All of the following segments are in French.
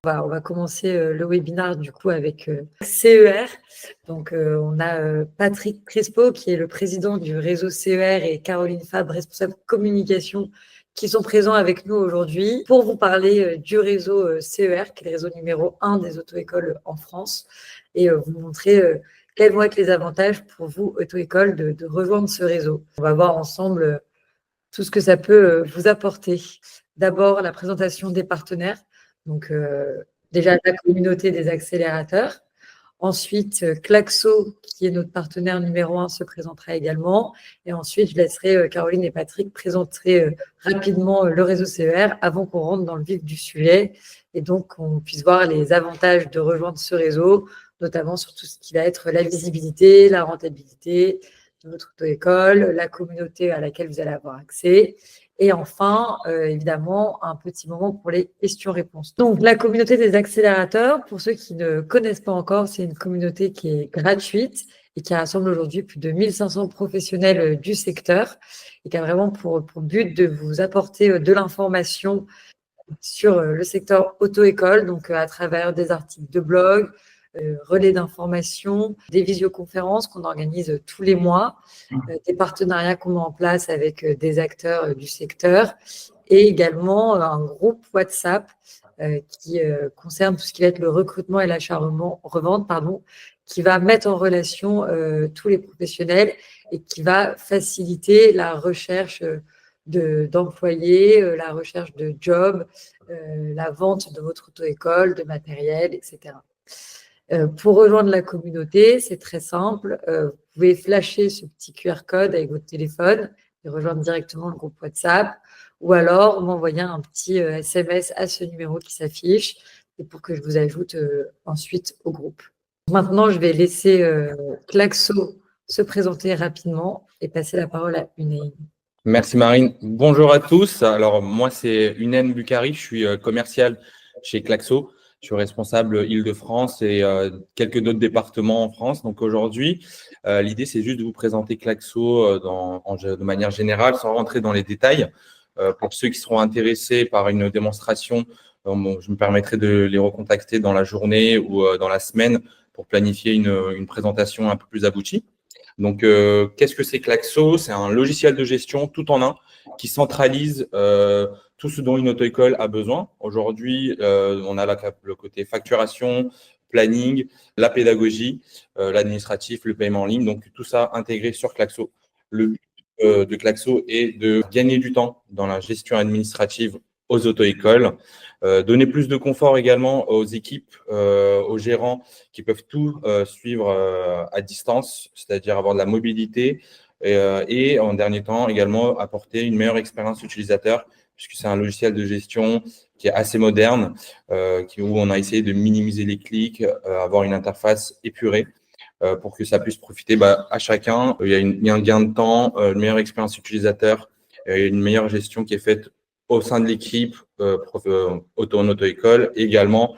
On va commencer le webinaire du coup avec CER. Donc, on a Patrick Crespo qui est le président du réseau CER et Caroline Fabre, responsable communication, qui sont présents avec nous aujourd'hui pour vous parler du réseau CER, qui est le réseau numéro 1 des auto-écoles en France, et vous montrer quels vont être les avantages pour vous, auto-écoles, de rejoindre ce réseau. On va voir ensemble tout ce que ça peut vous apporter. D'abord, la présentation des partenaires. Donc, déjà, la communauté des accélérateurs. Ensuite, Klaxo, qui est notre partenaire numéro 1, se présentera également. Et ensuite, je laisserai Caroline et Patrick présenter rapidement le réseau CER avant qu'on rentre dans le vif du sujet et donc qu'on puisse voir les avantages de rejoindre ce réseau, notamment sur tout ce qui va être la visibilité, la rentabilité de votre auto-école, la communauté à laquelle vous allez avoir accès. Et enfin, évidemment, un petit moment pour les questions-réponses. Donc, la communauté des accélérateurs, pour ceux qui ne connaissent pas encore, c'est une communauté qui est gratuite et qui rassemble aujourd'hui plus de 1500 professionnels du secteur et qui a vraiment pour but de vous apporter de l'information sur le secteur auto-école, donc à travers des articles de blog, relais d'information, des visioconférences qu'on organise tous les mois, des partenariats qu'on met en place avec des acteurs du secteur et également un groupe WhatsApp qui concerne tout ce qui va être le recrutement et l'achat-revente, qui va mettre en relation tous les professionnels et qui va faciliter la recherche d'employés, la recherche de jobs, la vente de votre auto-école, de matériel, etc. Pour rejoindre la communauté, c'est très simple. Vous pouvez flasher ce petit QR code avec votre téléphone et rejoindre directement le groupe WhatsApp ou alors m'envoyer un petit SMS à ce numéro qui s'affiche et pour que je vous ajoute ensuite au groupe. Maintenant, je vais laisser Klaxo se présenter rapidement et passer la parole à Unaï. Merci Marine. Bonjour à tous. Alors moi c'est Unaine Bukhari, je suis commercial chez Klaxo. Je suis responsable Île-de-France et quelques d'autres départements en France. Donc aujourd'hui, l'idée c'est juste de vous présenter Klaxo de manière générale sans rentrer dans les détails. Pour ceux qui seront intéressés par une démonstration, je me permettrai de les recontacter dans la journée ou dans la semaine pour planifier une présentation un peu plus aboutie. Donc, qu'est-ce que c'est Klaxo? C'est un logiciel de gestion tout en un qui centralise tout ce dont une auto-école a besoin. Aujourd'hui, on a le côté facturation, planning, la pédagogie, l'administratif, le paiement en ligne. Donc, tout ça intégré sur Klaxo. Le but de Klaxo est de gagner du temps dans la gestion administrative aux auto-écoles, donner plus de confort également aux équipes, aux gérants qui peuvent tout suivre à distance, c'est-à-dire avoir de la mobilité et en dernier temps également apporter une meilleure expérience utilisateur puisque c'est un logiciel de gestion qui est assez moderne, où on a essayé de minimiser les clics, avoir une interface épurée pour que ça puisse profiter à chacun. Il y a un gain de temps, une meilleure expérience utilisateur, une meilleure gestion qui est faite au sein de l'équipe auto-école et également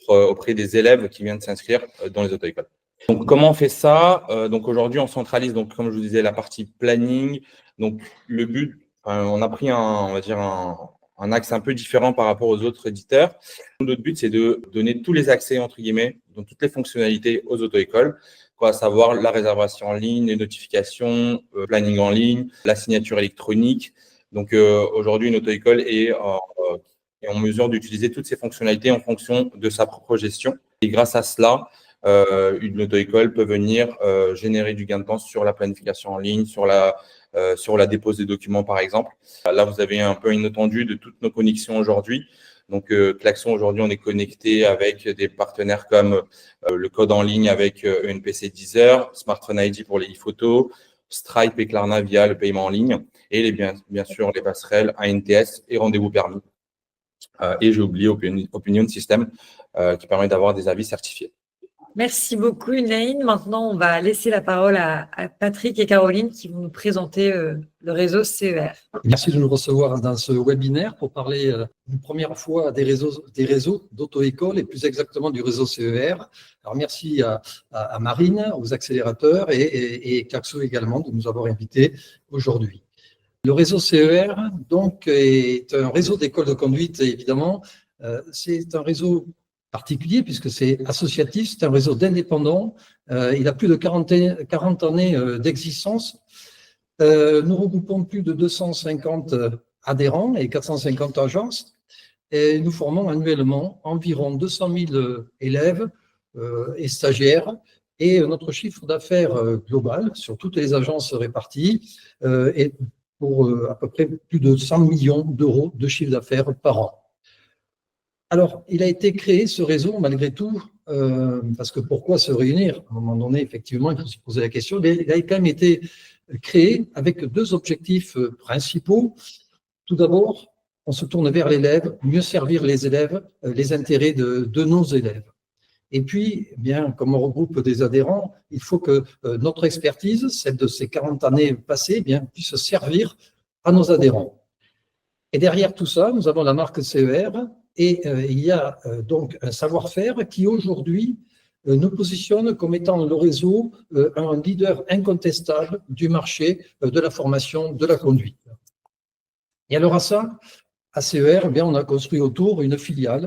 auprès des élèves qui viennent s'inscrire dans les auto-écoles. Donc, comment on fait ça? Donc, aujourd'hui, on centralise, donc, comme je vous disais, la partie planning. Donc, le but, on a pris un axe un peu différent par rapport aux autres éditeurs. Notre but, c'est de donner tous les accès, entre guillemets, donc toutes les fonctionnalités aux auto-écoles, à savoir la réservation en ligne, les notifications, planning en ligne, la signature électronique. Donc, aujourd'hui, une auto-école est en mesure d'utiliser toutes ces fonctionnalités en fonction de sa propre gestion. Et grâce à cela, une auto-école peut venir générer du gain de temps sur la planification en ligne, sur la dépose des documents, par exemple. Là, vous avez un peu une étendue de toutes nos connexions aujourd'hui. Donc, Klaxon, aujourd'hui, on est connecté avec des partenaires comme le code en ligne avec ENPC Deezer, Smartphone ID pour les e-photos, Stripe et Klarna via le paiement en ligne et bien sûr les passerelles ANTS et rendez-vous permis. Et j'ai oublié Opinion System qui permet d'avoir des avis certifiés. Merci beaucoup, Unaïn. Maintenant, on va laisser la parole à Patrick et Caroline qui vont nous présenter le réseau CER. Merci de nous recevoir dans ce webinaire pour parler une première fois des réseaux d'auto-école et plus exactement du réseau CER. Alors, merci à Marine, aux accélérateurs et Klaxo également de nous avoir invités aujourd'hui. Le réseau CER, donc, est un réseau d'écoles de conduite, évidemment. C'est un réseau particulier puisque c'est associatif, c'est un réseau d'indépendants. Il a plus de 40 années d'existence. Nous regroupons plus de 250 adhérents et 450 agences. Et nous formons annuellement environ 200 000 élèves et stagiaires. Et notre chiffre d'affaires global sur toutes les agences réparties est pour à peu près plus de 100 millions d'euros de chiffre d'affaires par an. Alors, il a été créé, ce réseau, malgré tout, parce que pourquoi se réunir? À un moment donné, effectivement, il faut se poser la question. Mais il a quand même été créé avec deux objectifs principaux. Tout d'abord, on se tourne vers l'élève, mieux servir les élèves, les intérêts de nos élèves. Et puis, eh bien, comme on regroupe des adhérents, il faut que notre expertise, celle de ces 40 années passées, eh bien, puisse servir à nos adhérents. Et derrière tout ça, nous avons la marque CER et il y a donc un savoir-faire qui aujourd'hui nous positionne comme étant le réseau un leader incontestable du marché de la formation de la conduite. Et alors à CER, eh bien, on a construit autour une filiale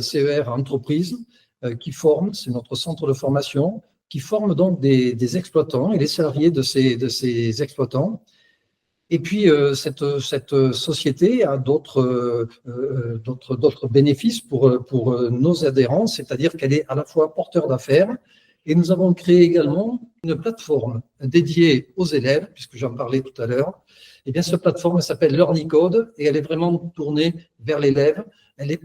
CER entreprise qui forme, c'est notre centre de formation, qui forme donc des exploitants et les salariés de ces exploitants. Et puis, cette société a d'autres bénéfices pour nos adhérents, c'est-à-dire qu'elle est à la fois porteur d'affaires et nous avons créé également une plateforme dédiée aux élèves, puisque j'en parlais tout à l'heure. Eh bien, cette plateforme s'appelle LearnyCode et elle est vraiment tournée vers l'élève. Elle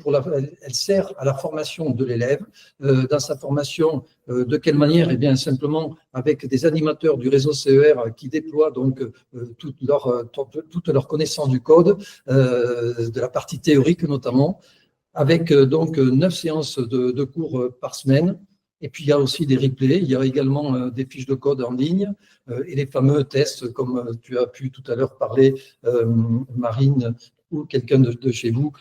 sert à la formation de l'élève. Dans sa formation, de quelle manière? Eh bien, simplement avec des animateurs du réseau CER qui déploient donc toute leur connaissance du code, de la partie théorique notamment, avec donc 9 séances de cours par semaine. Et puis, il y a aussi des replays, il y a également des fiches de code en ligne et les fameux tests, comme tu as pu tout à l'heure parler, Marine, ou quelqu'un de chez vous,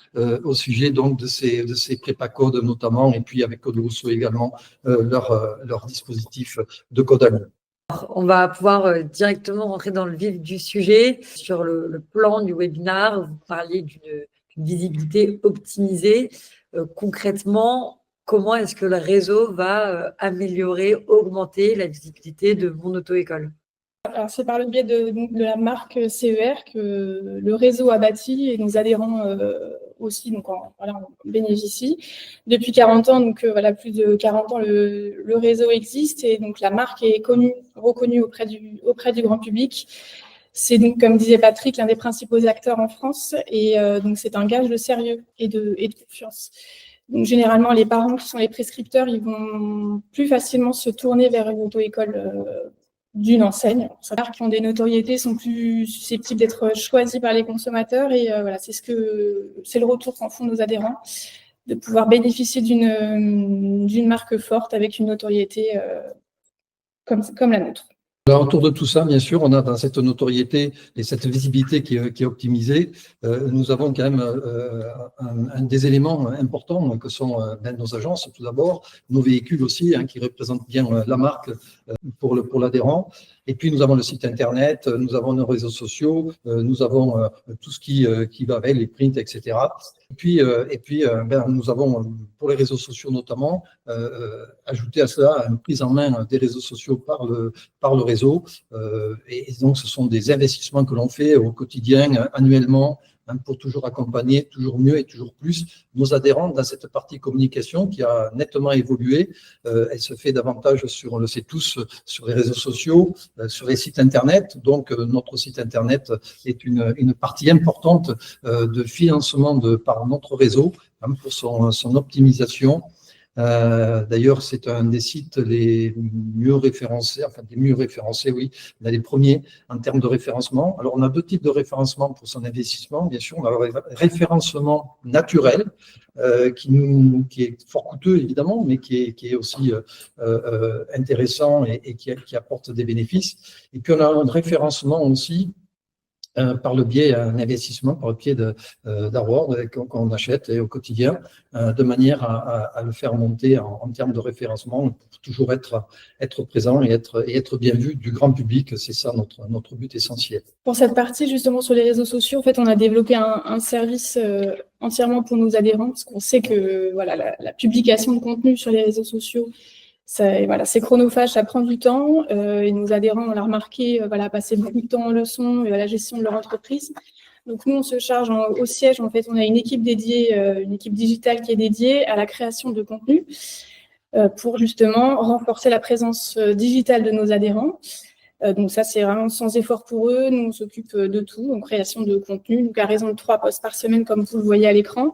au sujet donc de ces prépa codes notamment, et puis avec Code Rousseau également, leur dispositif de code à ligne. On va pouvoir directement rentrer dans le vif du sujet. Sur le plan du webinaire, vous parliez d'une visibilité optimisée. Concrètement, comment est-ce que le réseau va améliorer, augmenter la visibilité de mon auto-école? Alors, c'est par le biais de la marque CER que le réseau a bâti et nos adhérents aussi donc on bénéficient. Depuis 40 ans, donc voilà, plus de 40 ans, le réseau existe et donc la marque est reconnue auprès du grand public. C'est donc, comme disait Patrick, l'un des principaux acteurs en France et donc c'est un gage de sérieux et de confiance. Donc, généralement, les parents qui sont les prescripteurs, ils vont plus facilement se tourner vers une auto-école d'une enseigne. Les marques qui ont des notoriétés sont plus susceptibles d'être choisies par les consommateurs et voilà, c'est le retour qu'en font nos adhérents, de pouvoir bénéficier d'une marque forte avec une notoriété comme la nôtre. Alors, autour de tout ça, bien sûr, on a dans cette notoriété et cette visibilité qui est optimisée, nous avons quand même un des éléments importants que sont nos agences, tout d'abord, nos véhicules aussi, qui représentent bien la marque pour l'adhérent. Et puis, nous avons le site Internet, nous avons nos réseaux sociaux, nous avons tout ce qui va avec, les prints, etc. Et puis, nous avons, pour les réseaux sociaux notamment, ajouté à cela une prise en main des réseaux sociaux par le réseau. Et donc, ce sont des investissements que l'on fait au quotidien, annuellement, pour toujours accompagner, toujours mieux et toujours plus nos adhérents dans cette partie communication qui a nettement évolué. Elle se fait davantage on le sait tous, sur les réseaux sociaux, sur les sites Internet. Donc, notre site Internet est une partie importante de financement par notre réseau pour son optimisation. D'ailleurs, c'est un des sites les mieux référencés, oui, on a les premiers en termes de référencement. Alors, on a deux types de référencement pour son investissement. Bien sûr, on a le référencement naturel, qui est fort coûteux, évidemment, mais qui est aussi intéressant et qui apporte des bénéfices. Et puis, on a un référencement aussi par le biais d'un investissement, par le biais d'Award qu'on achète au quotidien, de manière à le faire monter en termes de référencement pour toujours être présent et être bien vu du grand public. C'est ça notre but essentiel. Pour cette partie, justement, sur les réseaux sociaux, en fait, on a développé un service entièrement pour nos adhérents, parce qu'on sait que voilà, la publication de contenu sur les réseaux sociaux, c'est chronophage, ça prend du temps. Et nos adhérents, on l'a remarqué, passer beaucoup de temps en leçon et à la gestion de leur entreprise. Donc, nous, on se charge au siège. En fait, on a une équipe dédiée, une équipe digitale qui est dédiée à la création de contenu pour justement renforcer la présence digitale de nos adhérents. Donc ça, c'est vraiment sans effort pour eux. Nous, on s'occupe de tout, donc création de contenu. Donc à raison de 3 posts par semaine, comme vous le voyez à l'écran.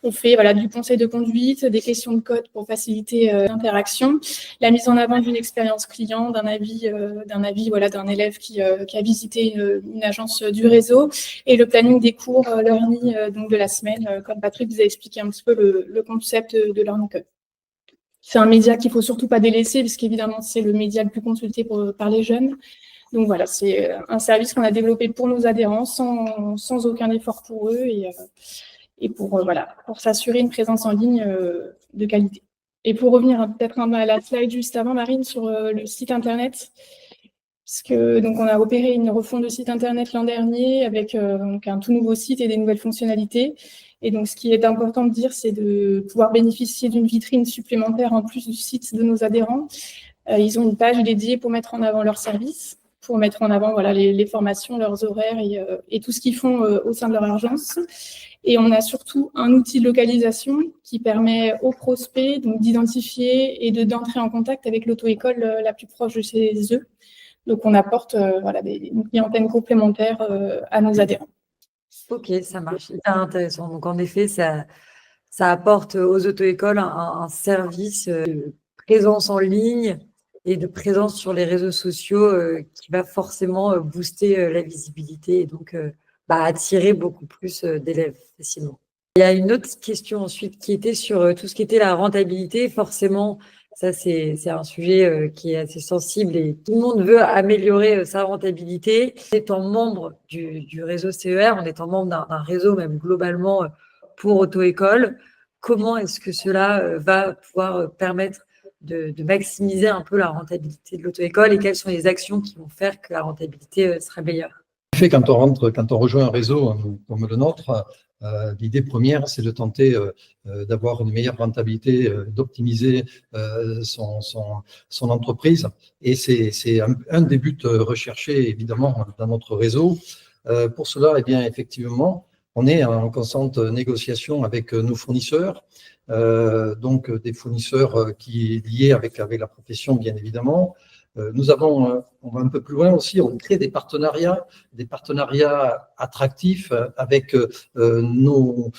On fait du conseil de conduite, des questions de code pour faciliter l'interaction, la mise en avant d'une expérience client, d'un avis d'un élève qui a visité une agence du réseau, et le planning des cours Learning donc de la semaine, comme Patrick vous a expliqué un petit peu le concept de Learning Code. C'est un média qu'il ne faut surtout pas délaisser, puisqu'évidemment, c'est le média le plus consulté par les jeunes. Donc voilà, c'est un service qu'on a développé pour nos adhérents, sans aucun effort pour eux, et pour s'assurer une présence en ligne de qualité. Et pour revenir peut-être à la slide juste avant, Marine, sur le site internet, donc on a opéré une refonte de site internet l'an dernier avec donc un tout nouveau site et des nouvelles fonctionnalités. Et donc, ce qui est important de dire, c'est de pouvoir bénéficier d'une vitrine supplémentaire en plus du site de nos adhérents. Ils ont une page dédiée pour mettre en avant leurs services, pour mettre en avant les formations, leurs horaires et tout ce qu'ils font au sein de leur agence. Et on a surtout un outil de localisation qui permet aux prospects donc d'identifier et d'entrer en contact avec l'auto-école la plus proche de chez eux. Donc, on apporte une clientèle complémentaire à nos adhérents. Ok, ça marche, hyper intéressant. Donc, en effet, ça apporte aux auto-écoles un service de présence en ligne et de présence sur les réseaux sociaux qui va forcément booster la visibilité et donc attirer beaucoup plus d'élèves facilement. Il y a une autre question ensuite qui était sur tout ce qui était la rentabilité. Forcément, ça, c'est un sujet qui est assez sensible et tout le monde veut améliorer sa rentabilité. Étant membre du réseau CER, en étant membre d'un réseau même globalement pour auto-école, comment est-ce que cela va pouvoir permettre de maximiser un peu la rentabilité de l'auto-école et quelles sont les actions qui vont faire que la rentabilité sera meilleure? En fait, quand on rejoint un réseau comme le nôtre, l'idée première, c'est de tenter d'avoir une meilleure rentabilité, d'optimiser son entreprise. Et c'est un des buts recherchés, évidemment, dans notre réseau. Pour cela, eh bien, effectivement, on est en constante négociation avec nos fournisseurs, donc des fournisseurs qui est liés avec la profession, bien évidemment. Nous avons, on va un peu plus loin aussi, on crée des partenariats attractifs avec nos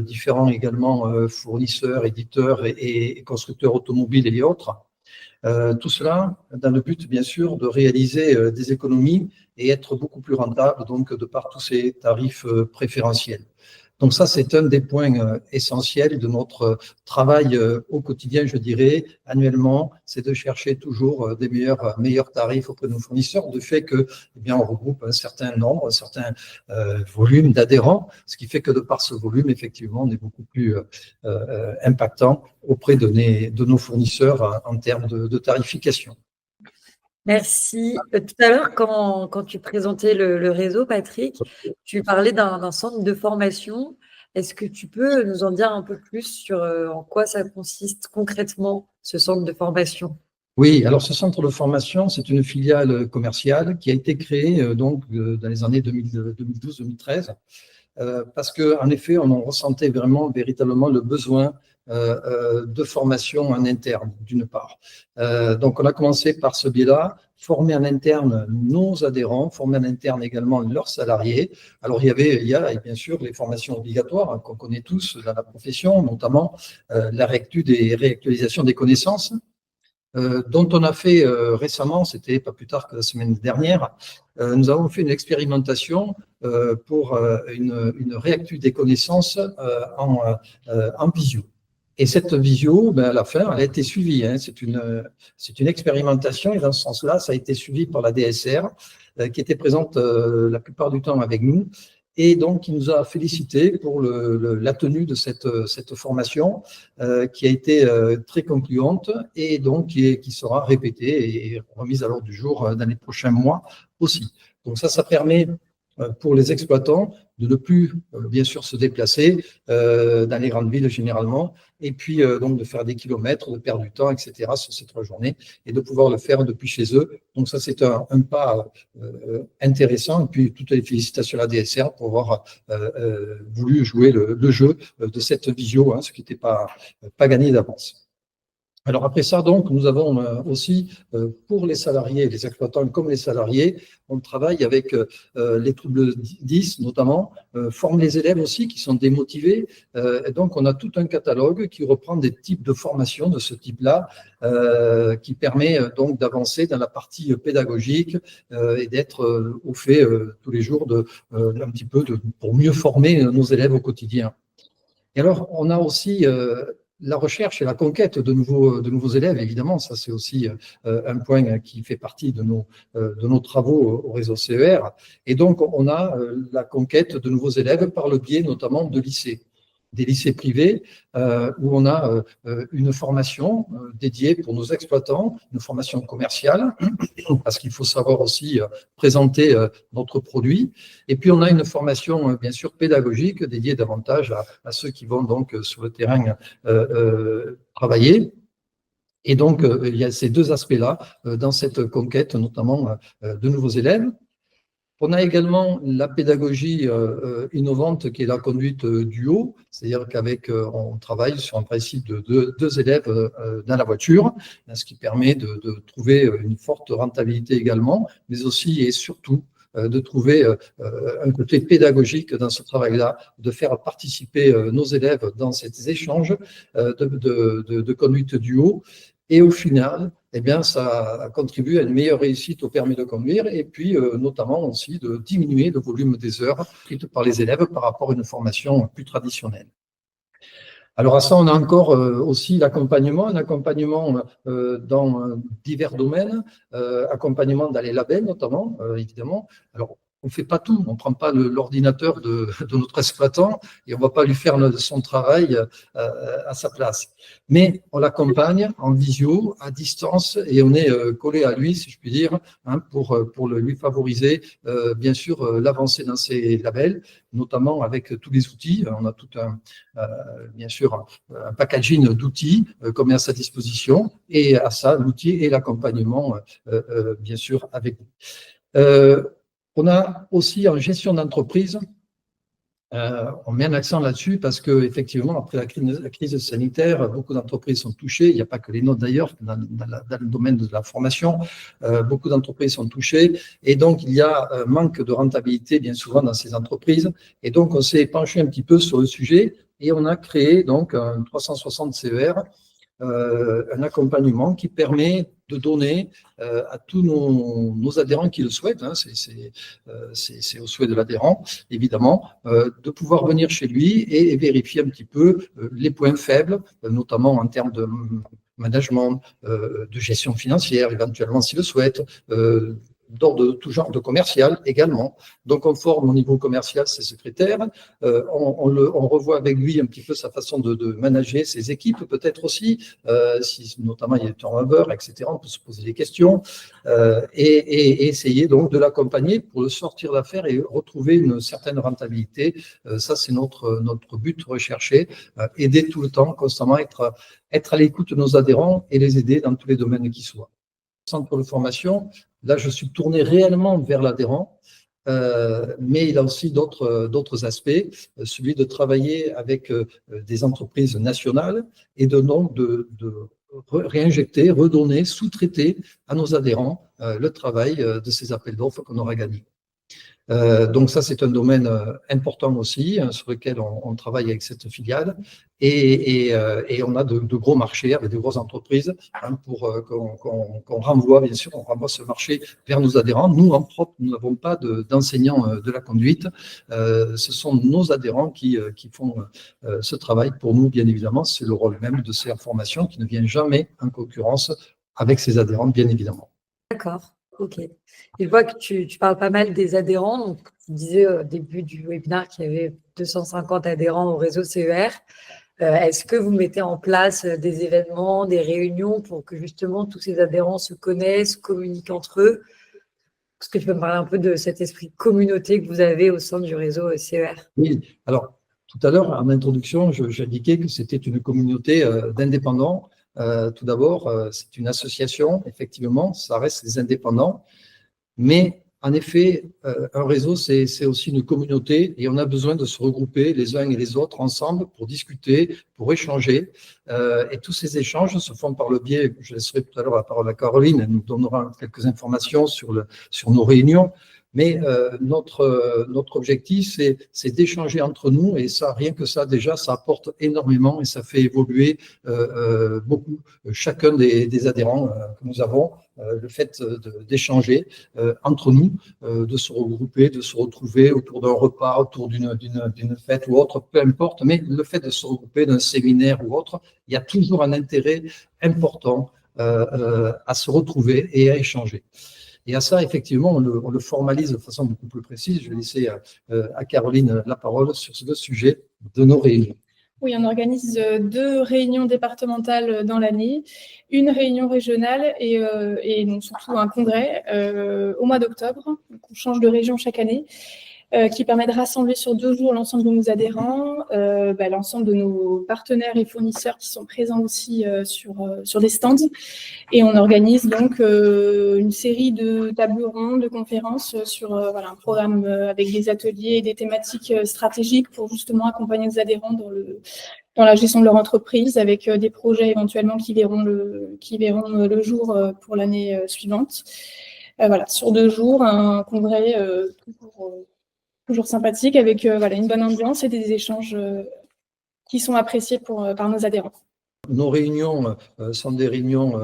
différents également fournisseurs, éditeurs et constructeurs automobiles et autres. Tout cela dans le but, bien sûr, de réaliser des économies et être beaucoup plus rentable, donc de par tous ces tarifs préférentiels. Donc ça, c'est un des points essentiels de notre travail au quotidien, je dirais, annuellement, c'est de chercher toujours des meilleurs tarifs auprès de nos fournisseurs, de fait que, eh bien, on regroupe un certain nombre, un certain volume d'adhérents, ce qui fait que de par ce volume, effectivement, on est beaucoup plus impactant auprès de nos fournisseurs en termes de tarification. Merci. Tout à l'heure, quand tu présentais le réseau, Patrick, tu parlais d'un centre de formation. Est-ce que tu peux nous en dire un peu plus sur en quoi ça consiste concrètement, ce centre de formation? Oui, alors ce centre de formation, c'est une filiale commerciale qui a été créée dans les années 2012-2013 parce qu'en effet, on en ressentait véritablement le besoin de formation en interne, d'une part. Donc, on a commencé par ce biais-là, former en interne nos adhérents, former en interne également leurs salariés. Alors, il y a bien sûr les formations obligatoires qu'on connaît tous dans la profession, notamment la réactualisation des connaissances, dont on a fait récemment, c'était pas plus tard que la semaine dernière, nous avons fait une expérimentation pour une réactu des connaissances en visio. Et cette visio, à la fin, elle a été suivie. Hein. C'est une expérimentation et dans ce sens-là, ça a été suivi par la DSR qui était présente la plupart du temps avec nous et donc qui nous a félicité pour la tenue de cette formation qui a été très concluante et donc qui sera répétée et remise à l'ordre du jour dans les prochains mois aussi. Donc ça permet pour les exploitants de ne plus, bien sûr, se déplacer dans les grandes villes généralement, et puis donc de faire des kilomètres, de perdre du temps, etc. sur ces 3 journées, et de pouvoir le faire depuis chez eux. Donc ça, c'est un pas intéressant, et puis toutes les félicitations à la DSR pour avoir voulu jouer le jeu de cette visio, hein, ce qui n'était pas gagné d'avance. Alors après ça, donc, nous avons aussi, pour les salariés, les exploitants comme les salariés, on travaille avec les troubles 10 notamment, forme les élèves aussi qui sont démotivés. Et donc, on a tout un catalogue qui reprend des types de formations de ce type-là, qui permet donc d'avancer dans la partie pédagogique et d'être au fait tous les jours un petit peu pour mieux former nos élèves au quotidien. Et alors, on a aussi la recherche et la conquête de nouveaux élèves, évidemment, ça c'est aussi un point qui fait partie de nos travaux au réseau CER. Et donc, on a la conquête de nouveaux élèves par le biais notamment de lycées, des lycées privés où on a une formation dédiée pour nos exploitants, une formation commerciale, parce qu'il faut savoir aussi présenter notre produit. Et puis, on a une formation, bien sûr, pédagogique dédiée davantage à ceux qui vont donc sur le terrain travailler. Et donc, il y a ces 2 aspects-là dans cette conquête, notamment de nouveaux élèves. On a également la pédagogie innovante qui est la conduite duo, c'est-à-dire qu'avec on travaille sur un principe de 2 élèves dans la voiture, ce qui permet de trouver une forte rentabilité également, mais aussi et surtout de trouver un côté pédagogique dans ce travail-là, de faire participer nos élèves dans ces échanges de conduite duo. Et au final, eh bien, ça contribue à une meilleure réussite au permis de conduire et puis notamment aussi de diminuer le volume des heures prises par les élèves par rapport à une formation plus traditionnelle. Alors à ça, on a encore aussi l'accompagnement, un accompagnement dans divers domaines, accompagnement dans les labels notamment, évidemment. Alors, on ne fait pas tout, on ne prend pas l'ordinateur de notre exploitant et on ne va pas lui faire son travail à sa place. Mais on l'accompagne en visio, à distance, et on est collé à lui, si je puis dire, hein, pour lui favoriser, bien sûr, l'avancée dans ses labels, notamment avec tous les outils. On a tout bien sûr, un packaging d'outils qu'on met à sa disposition, et à ça, l'outil et l'accompagnement, bien sûr, avec vous. On a aussi en gestion d'entreprise, on met un accent là-dessus parce que effectivement, après la crise sanitaire, beaucoup d'entreprises sont touchées. Il n'y a pas que les nôtres d'ailleurs, dans le domaine de la formation, beaucoup d'entreprises sont touchées. Et donc, il y a un manque de rentabilité bien souvent dans ces entreprises. Et donc, on s'est penché un petit peu sur le sujet et on a créé donc un 360 CER, un accompagnement qui permet de donner à tous nos adhérents qui le souhaitent, hein, c'est au souhait de l'adhérent, évidemment, de pouvoir venir chez lui et vérifier un petit peu les points faibles, notamment en termes de management, de gestion financière, éventuellement s'il le souhaite, d'ordre de tout genre de commercial également. Donc, on forme au niveau commercial ses secrétaires, on revoit avec lui un petit peu sa façon de manager ses équipes, peut-être aussi, si notamment il y a du turnover, etc. On peut se poser des questions et essayer donc de l'accompagner pour le sortir d'affaires et retrouver une certaine rentabilité. Ça, c'est notre but recherché, aider tout le temps, constamment être à l'écoute de nos adhérents et les aider dans tous les domaines qui soient. Centre de formation, là, je suis tourné réellement vers l'adhérent, mais il a aussi d'autres aspects, celui de travailler avec des entreprises nationales et de réinjecter, redonner, sous-traiter à nos adhérents le travail de ces appels d'offres qu'on aura gagnés. Donc ça, c'est un domaine important aussi, sur lequel on travaille avec cette filiale. Et on a de gros marchés avec de grosses entreprises pour qu'on renvoie, bien sûr, on renvoie ce marché vers nos adhérents. Nous, en propre, nous n'avons pas d'enseignants de la conduite. Ce sont nos adhérents qui font ce travail pour nous, bien évidemment. C'est le rôle même de ces formations qui ne vient jamais en concurrence avec ses adhérents, bien évidemment. D'accord, ok. Et je vois que tu parles pas mal des adhérents. Donc, tu disais au début du webinaire qu'il y avait 250 adhérents au réseau CER. Est-ce que vous mettez en place des événements, des réunions pour que justement tous ces adhérents se connaissent, communiquent entre eux? Est-ce que tu peux me parler un peu de cet esprit de communauté que vous avez au sein du réseau CER? Oui, alors tout à l'heure, en introduction, j'indiquais que c'était une communauté d'indépendants. Tout d'abord, c'est une association, effectivement, ça reste des indépendants, mais en effet, un réseau, c'est aussi une communauté et on a besoin de se regrouper les uns et les autres ensemble pour discuter, pour échanger. Et tous ces échanges se font par le biais, je laisserai tout à l'heure la parole à Caroline, elle nous donnera quelques informations sur nos réunions. Mais notre objectif, c'est d'échanger entre nous et ça, rien que ça, déjà, ça apporte énormément et ça fait évoluer beaucoup chacun des adhérents que nous avons. Le fait d'échanger entre nous, de se regrouper, de se retrouver autour d'un repas, autour d'une fête ou autre, peu importe, mais le fait de se regrouper d'un séminaire ou autre, il y a toujours un intérêt important à se retrouver et à échanger. Et à ça, effectivement, on le formalise de façon beaucoup plus précise. Je vais laisser à Caroline la parole sur ce sujet de nos réunions. Oui, on organise 2 réunions départementales dans l'année, une réunion régionale et donc surtout un congrès au mois d'octobre. Donc on change de région chaque année, qui permet de rassembler sur 2 jours l'ensemble de nos adhérents, l'ensemble de nos partenaires et fournisseurs qui sont présents aussi sur des stands. Et on organise donc une série de tables rondes, de conférences sur un programme avec des ateliers et des thématiques stratégiques pour justement accompagner les adhérents dans la gestion de leur entreprise, avec des projets éventuellement qui verront le jour pour l'année suivante. Sur 2 jours, un congrès toujours sympathique, avec une bonne ambiance et des échanges qui sont appréciés par nos adhérents. Nos réunions sont des réunions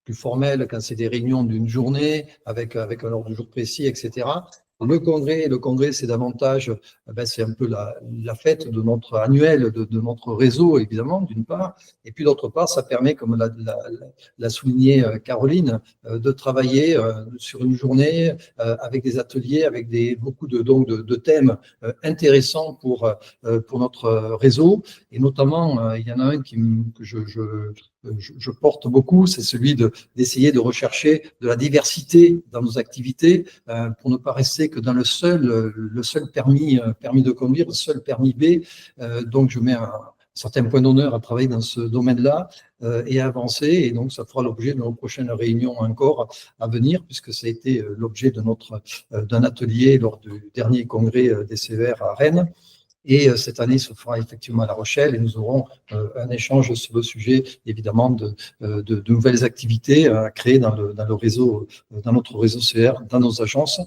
plus formelles, quand c'est des réunions d'une journée, avec un ordre du jour précis, etc. Le congrès, c'est davantage, c'est un peu la fête de notre annuel, de notre réseau, évidemment, d'une part. Et puis, d'autre part, ça permet, comme l'a souligné Caroline, de travailler sur une journée avec des ateliers, avec beaucoup de thèmes intéressants pour notre réseau. Et notamment, il y en a un que je porte beaucoup, c'est celui d'essayer de rechercher de la diversité dans nos activités pour ne pas rester que dans le seul permis de conduire, le seul permis B. Donc, je mets un certain point d'honneur à travailler dans ce domaine-là et à avancer. Et donc, ça fera l'objet de nos prochaines réunions encore à venir, puisque ça a été l'objet d'un atelier lors du dernier congrès des CER à Rennes. Et cette année se fera effectivement à La Rochelle et nous aurons un échange sur le sujet, évidemment, de nouvelles activités à créer dans le réseau, dans notre réseau CR, dans nos agences,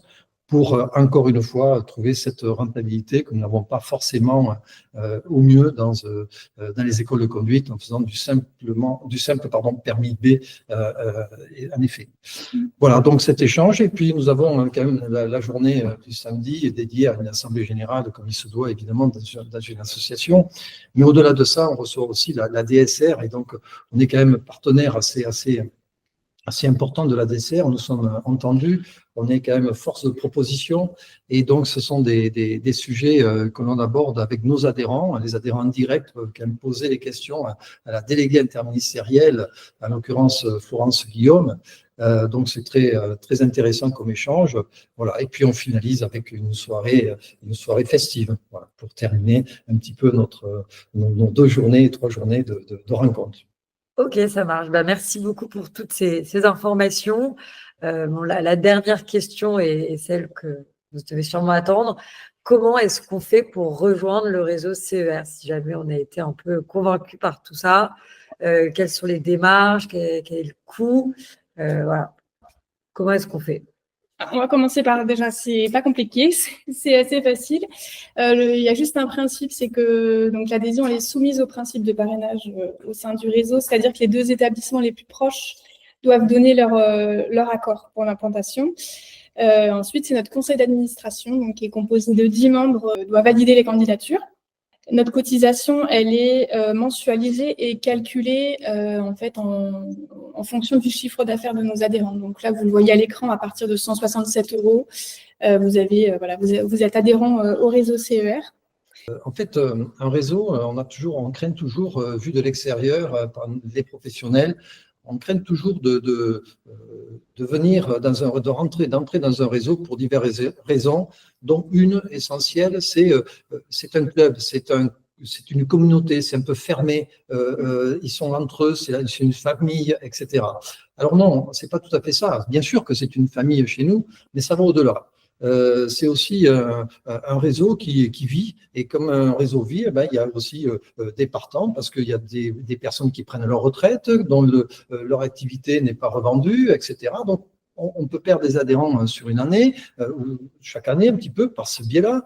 pour encore une fois trouver cette rentabilité que nous n'avons pas forcément au mieux dans les écoles de conduite en faisant du simple permis B en effet. Voilà, donc cet échange. Et puis nous avons quand même la journée du samedi dédiée à une assemblée générale, comme il se doit évidemment dans une association. Mais au-delà de ça, on reçoit aussi la DSR et donc on est quand même partenaire assez important de la DSR. Nous sommes entendus, on est quand même force de proposition et donc ce sont des sujets que l'on aborde avec nos adhérents. Les adhérents directs peuvent quand même poser les questions à la déléguée interministérielle, en l'occurrence Florence Guillaume. Donc c'est très intéressant comme échange. Voilà. Et puis on finalise avec une soirée festive, voilà, pour terminer un petit peu nos 3 journées de rencontres. Ok, ça marche. Merci beaucoup pour toutes ces informations. La dernière question est celle que vous devez sûrement attendre. Comment est-ce qu'on fait pour rejoindre le réseau CER si jamais on a été un peu convaincu par tout ça? Quelles sont les démarches? Quel est le coût? Voilà. Comment est-ce qu'on fait? On va commencer par, déjà, c'est pas compliqué, c'est assez facile. Il y a juste un principe, c'est que donc l'adhésion elle est soumise au principe de parrainage au sein du réseau, c'est-à-dire que les 2 établissements les plus proches doivent donner leur accord pour l'implantation. Ensuite, c'est notre conseil d'administration, donc qui est composé de 10 membres, doit valider les candidatures. Notre cotisation, elle est mensualisée et calculée en fait en fonction du chiffre d'affaires de nos adhérents. Donc là, vous le voyez à l'écran, à partir de 167 €, vous êtes adhérent au réseau CER. En fait, un réseau, on craint toujours, vu de l'extérieur, par les professionnels, on craint toujours de d'entrer dans un réseau pour diverses raisons, dont une essentielle, c'est un club, c'est une communauté, c'est un peu fermé, ils sont entre eux, c'est une famille, etc. Alors non, c'est pas tout à fait ça. Bien sûr que c'est une famille chez nous, mais ça va au-delà. C'est aussi un réseau qui vit, et comme un réseau vit, il y a aussi des partants, parce qu'il y a des personnes qui prennent leur retraite, dont leur activité n'est pas revendue, etc. Donc, on peut perdre des adhérents sur une année, ou chaque année un petit peu par ce biais-là.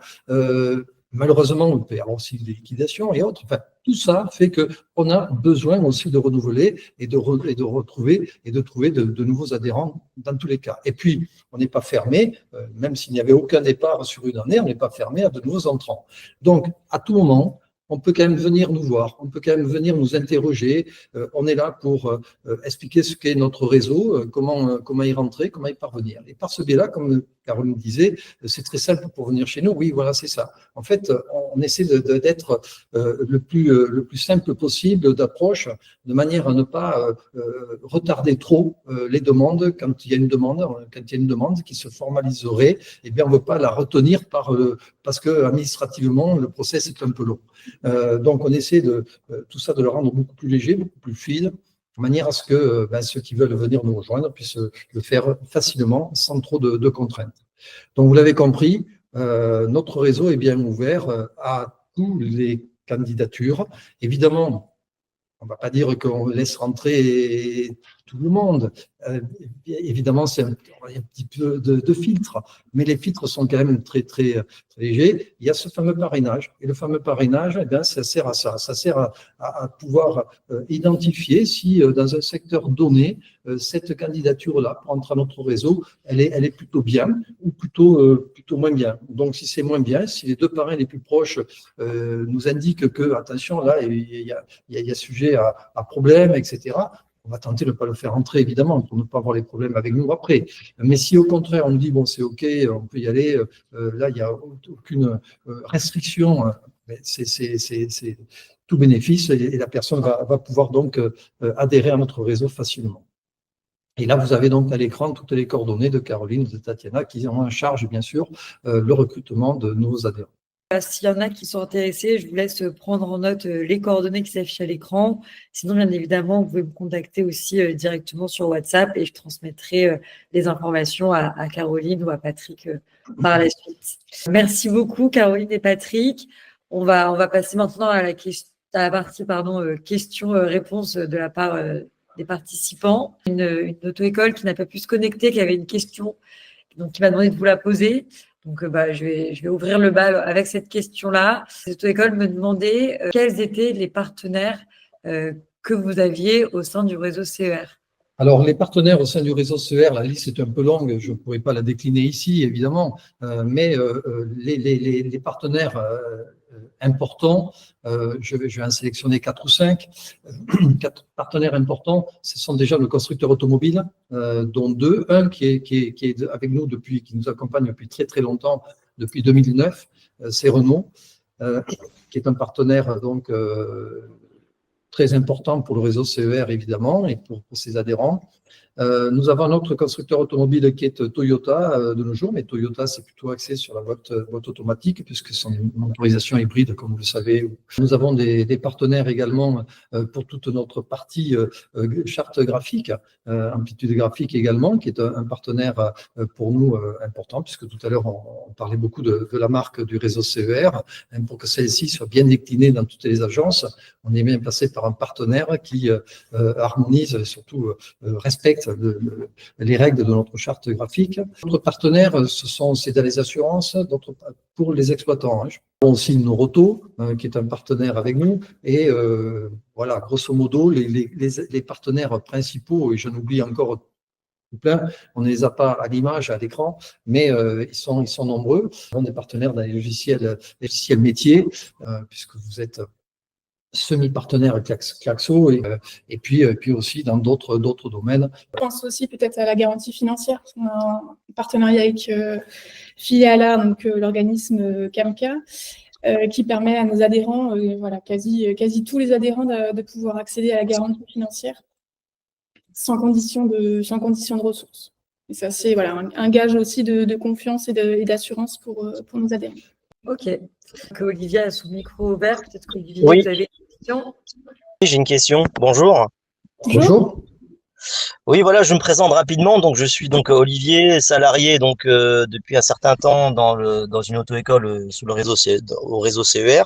Malheureusement, on peut y avoir aussi des liquidations et autres. Enfin, tout ça fait qu'on a besoin aussi de renouveler et de retrouver et de trouver de nouveaux adhérents dans tous les cas. Et puis, on n'est pas fermé, même s'il n'y avait aucun départ sur une année, on n'est pas fermé à de nouveaux entrants. Donc, à tout moment, on peut quand même venir nous voir, on peut quand même venir nous interroger. On est là pour expliquer ce qu'est notre réseau, comment y rentrer, comment y parvenir. Et par ce biais-là, comme Caroline disait, c'est très simple pour venir chez nous. Oui, voilà, c'est ça. En fait, on essaie d'être le plus simple possible d'approche, de manière à ne pas retarder trop les demandes. Quand il y a une demande qui se formaliserait, eh bien, on ne veut pas la retenir parce que administrativement, le process est un peu long. Donc, on essaie tout ça de le rendre beaucoup plus léger, beaucoup plus fluide, de manière à ce que ceux qui veulent venir nous rejoindre puissent le faire facilement, sans trop de contraintes. Donc, vous l'avez compris, notre réseau est bien ouvert à toutes les candidatures. Évidemment, on ne va pas dire qu'on laisse rentrer tout le monde. Évidemment, il y a un petit peu de filtres, mais les filtres sont quand même très, très, très légers. Il y a ce fameux parrainage. Et le fameux parrainage, eh bien, ça sert à ça. Ça sert à pouvoir identifier si dans un secteur donné, cette candidature-là, pour entrer à notre réseau, elle est plutôt bien ou plutôt moins bien. Donc, si c'est moins bien, si les 2 parrains les plus proches nous indiquent que, attention, là, il y a sujet à problème, etc., on va tenter de ne pas le faire entrer, évidemment, pour ne pas avoir les problèmes avec nous après. Mais si au contraire, on nous dit, bon, c'est OK, on peut y aller, là, il n'y a aucune restriction, c'est tout bénéfice, et la personne va pouvoir donc adhérer à notre réseau facilement. Et là, vous avez donc à l'écran toutes les coordonnées de Caroline, de Tatiana, qui ont en charge, bien sûr, le recrutement de nouveaux adhérents. S'il y en a qui sont intéressés, je vous laisse prendre en note les coordonnées qui s'affichent à l'écran. Sinon, bien évidemment, vous pouvez me contacter aussi directement sur WhatsApp, et je transmettrai les informations à Caroline ou à Patrick par la suite. Merci beaucoup, Caroline et Patrick. On va passer maintenant à la partie questions-réponses de la part des participants. Une auto-école qui n'a pas pu se connecter, qui avait une question, donc qui m'a demandé de vous la poser. Donc, je vais ouvrir le bal avec cette question-là. Cette auto-école me demandait quels étaient les partenaires que vous aviez au sein du réseau CER. Alors, les partenaires au sein du réseau CER, la liste est un peu longue, je ne pourrais pas la décliner ici, évidemment, mais les partenaires importants, je vais en sélectionner 4 ou 5. 4 partenaires importants, ce sont déjà le constructeur automobile, dont 2. Un qui est avec nous qui nous accompagne depuis très très longtemps, depuis 2009, c'est Renault, qui est un partenaire donc très important pour le réseau CER, évidemment, et pour ses adhérents. Nous avons un autre constructeur automobile qui est Toyota de nos jours, mais Toyota, c'est plutôt axé sur la boîte automatique, puisque c'est une motorisation hybride, comme vous le savez. Nous avons des partenaires également pour toute notre partie charte graphique, amplitude graphique également, qui est un partenaire pour nous important, puisque tout à l'heure, on parlait beaucoup de la marque du réseau CER. Pour que celle-ci soit bien déclinée dans toutes les agences, on est bien passé par un partenaire qui harmonise et surtout respecte respectent les règles de notre charte graphique. Notre partenaire, c'est dans les assurances, pour les exploitants. On a aussi Noroto, qui est un partenaire avec nous. Et voilà, grosso modo, les partenaires principaux, et j'en oublie encore plein, on ne les a pas à l'image, à l'écran, mais ils sont nombreux. On est partenaires dans les logiciels métiers, puisque vous êtes semi-partenaire Claxo et puis aussi dans d'autres domaines. Je pense aussi peut-être à la garantie financière. On a un partenariat avec Filiala, donc l'organisme CAMCA, qui permet à nos adhérents, quasi tous les adhérents, de pouvoir accéder à la garantie financière sans condition de ressources. Et ça, c'est un gage aussi de confiance et d'assurance pour nos adhérents. Ok. Olivier a son micro ouvert. Peut-être qu'Olivier, Oui. vous avez une question. J'ai une question. Bonjour. Bonjour. Oui, voilà, je me présente rapidement. Donc, je suis donc Olivier, salarié donc depuis un certain temps dans une auto-école au réseau CER.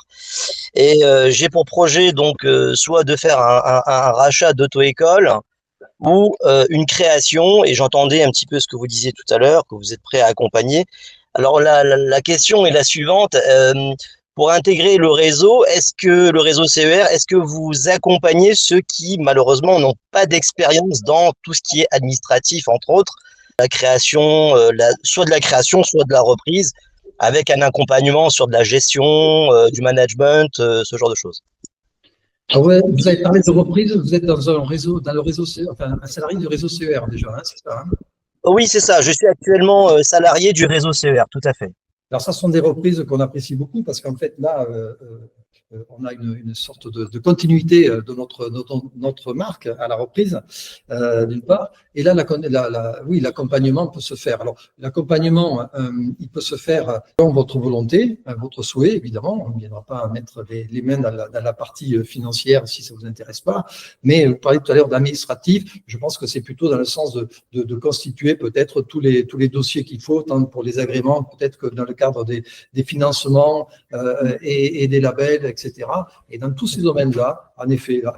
Et j'ai pour projet donc soit de faire un rachat d'auto-école ou une création. Et j'entendais un petit peu ce que vous disiez tout à l'heure, que vous êtes prêt à accompagner. Alors la question est la suivante. Pour intégrer le réseau, le réseau CER, est-ce que vous accompagnez ceux qui malheureusement n'ont pas d'expérience dans tout ce qui est administratif, entre autres, la création, soit de la création, soit de la reprise, avec un accompagnement sur de la gestion, du management, ce genre de choses? Ah ouais, vous avez parlé de reprise, vous êtes dans le réseau CER, enfin un salarié du réseau CER déjà, c'est ça, hein? Oui, c'est ça. Je suis actuellement salarié du réseau CER, tout à fait. Alors, ça sont des reprises qu'on apprécie beaucoup parce qu'en fait, là, on a une sorte de continuité de notre marque à la reprise, d'une part. Et là, oui, l'accompagnement peut se faire. Alors, l'accompagnement, il peut se faire dans votre volonté, votre souhait, évidemment. On ne viendra pas mettre les mains dans la partie financière si ça ne vous intéresse pas. Mais vous parliez tout à l'heure d'administratif. Je pense que c'est plutôt dans le sens de constituer peut-être tous les dossiers qu'il faut, tant pour les agréments, peut-être que dans le cadre des financements et des labels, etc. Et dans tous ces domaines-là, en effet, là,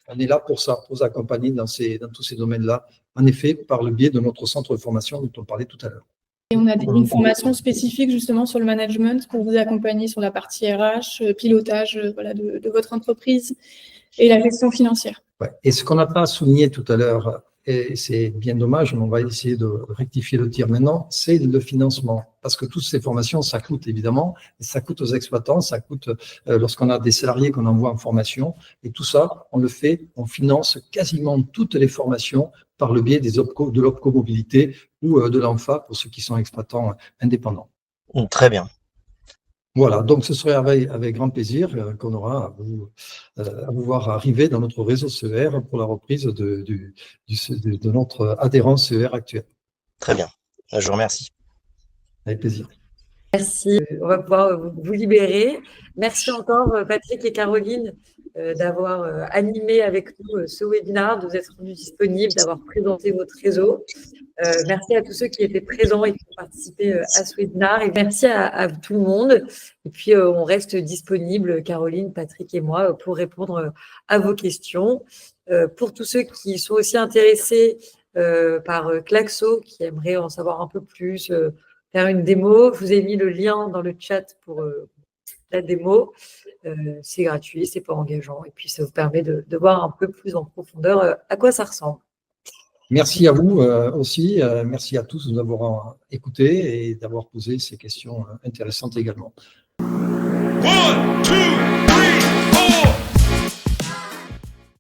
on est là pour ça, pour vous accompagner dans tous ces domaines-là, en effet, par le biais de notre centre de formation dont on parlait tout à l'heure. Et on a une formation spécifique justement sur le management pour vous accompagner sur la partie RH, pilotage de votre entreprise et la gestion financière. Ouais. Et ce qu'on n'a pas souligné tout à l'heure, et c'est bien dommage, mais on va essayer de rectifier le tir maintenant, c'est le financement. Parce que toutes ces formations, ça coûte évidemment, et ça coûte aux exploitants, ça coûte lorsqu'on a des salariés qu'on envoie en formation. Et tout ça, on finance quasiment toutes les formations par le biais de l'OPCO Mobilité ou de l'ANFA pour ceux qui sont exploitants indépendants. Très bien. Voilà, donc ce serait avec grand plaisir qu'on aura à vous voir arriver dans notre réseau CER pour la reprise de notre adhérent CER actuel. Très bien, je vous remercie. Avec plaisir. Merci. On va pouvoir vous libérer. Merci encore, Patrick et Caroline, d'avoir animé avec nous ce webinaire, de vous être rendus disponibles, d'avoir présenté votre réseau. Merci à tous ceux qui étaient présents et qui ont participé à ce webinaire. Et merci à tout le monde. Et puis, on reste disponible, Caroline, Patrick et moi, pour répondre à vos questions. Pour tous ceux qui sont aussi intéressés par Claxo, qui aimeraient en savoir un peu plus, faire une démo, je vous ai mis le lien dans le chat pour la démo. C'est gratuit, c'est pas engageant. Et puis, ça vous permet de voir un peu plus en profondeur à quoi ça ressemble. Merci à vous aussi. Merci à tous de nous avoir écoutés et d'avoir posé ces questions intéressantes également. 1, 2, 3, 4